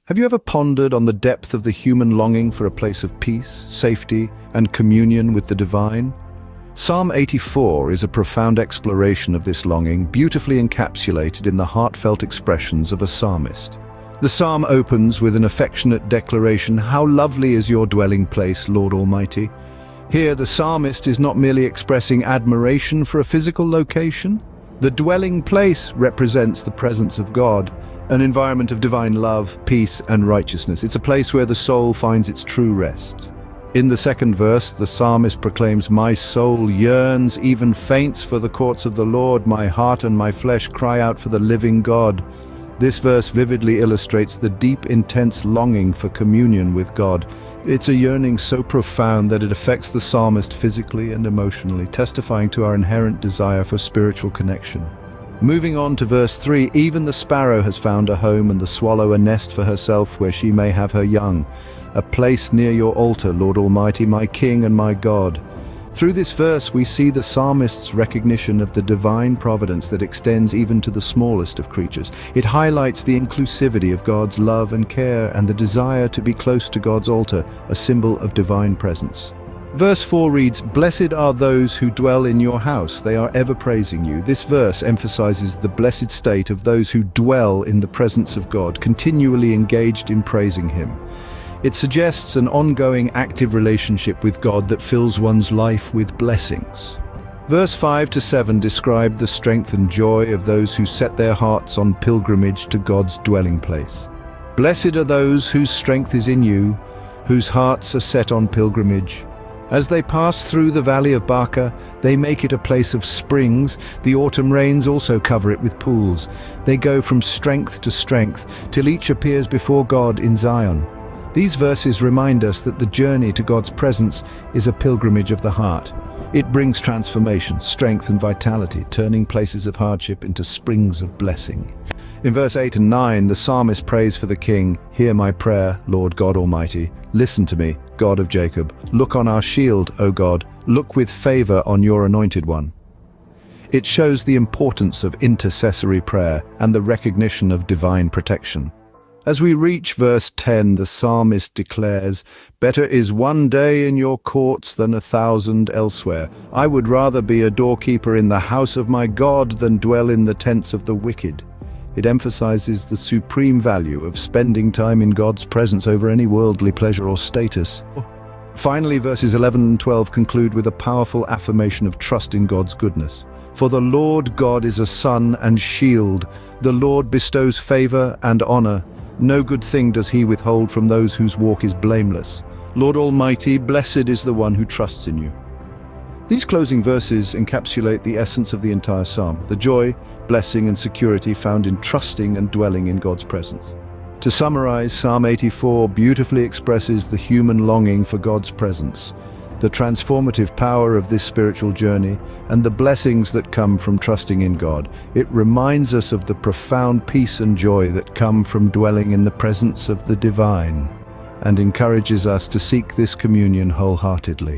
Have you ever pondered on the depth of the human longing for a place of peace, safety, and communion with the divine? Psalm 84 is a profound exploration of this longing, beautifully encapsulated in the heartfelt expressions of a psalmist. The psalm opens with an affectionate declaration, "How lovely is your dwelling place, Lord Almighty." Here, the psalmist is not merely expressing admiration for a physical location. The dwelling place represents the presence of God, an environment of divine love, peace, and righteousness. It's a place where the soul finds its true rest. In the second verse, the psalmist proclaims, "My soul yearns, even faints for the courts of the Lord. My heart and my flesh cry out for the living God." This verse vividly illustrates the deep, intense longing for communion with God. It's a yearning so profound that it affects the psalmist physically and emotionally, testifying to our inherent desire for spiritual connection. Moving on to verse 3, "Even the sparrow has found a home, and the swallow a nest for herself where she may have her young. A place near your altar, Lord Almighty, my King and my God." Through this verse, we see the psalmist's recognition of the divine providence that extends even to the smallest of creatures. It highlights the inclusivity of God's love and care and the desire to be close to God's altar, a symbol of divine presence. Verse 4 reads, "Blessed are those who dwell in your house, they are ever praising you." This verse emphasizes the blessed state of those who dwell in the presence of God, continually engaged in praising Him. It suggests an ongoing, active relationship with God that fills one's life with blessings. Verse 5 to 7 describe the strength and joy of those who set their hearts on pilgrimage to God's dwelling place. "Blessed are those whose strength is in you, whose hearts are set on pilgrimage. As they pass through the valley of Baca, they make it a place of springs. The autumn rains also cover it with pools. They go from strength to strength, till each appears before God in Zion." These verses remind us that the journey to God's presence is a pilgrimage of the heart. It brings transformation, strength, and vitality, turning places of hardship into springs of blessing. In verse 8 and 9, the psalmist prays for the king, "Hear my prayer, Lord God Almighty. Listen to me, God of Jacob. Look on our shield, O God. Look with favor on your anointed one." It shows the importance of intercessory prayer and the recognition of divine protection. As we reach verse 10, the psalmist declares, "Better is one day in your courts than 1,000 elsewhere. I would rather be a doorkeeper in the house of my God than dwell in the tents of the wicked." It emphasizes the supreme value of spending time in God's presence over any worldly pleasure or status. Finally, verses 11 and 12 conclude with a powerful affirmation of trust in God's goodness. "For the Lord God is a sun and shield. The Lord bestows favor and honor. No good thing does he withhold from those whose walk is blameless. Lord Almighty, blessed is the one who trusts in you." These closing verses encapsulate the essence of the entire psalm, the joy, blessing, and security found in trusting and dwelling in God's presence. To summarize, Psalm 84 beautifully expresses the human longing for God's presence, the transformative power of this spiritual journey, and the blessings that come from trusting in God. It reminds us of the profound peace and joy that come from dwelling in the presence of the divine, and encourages us to seek this communion wholeheartedly.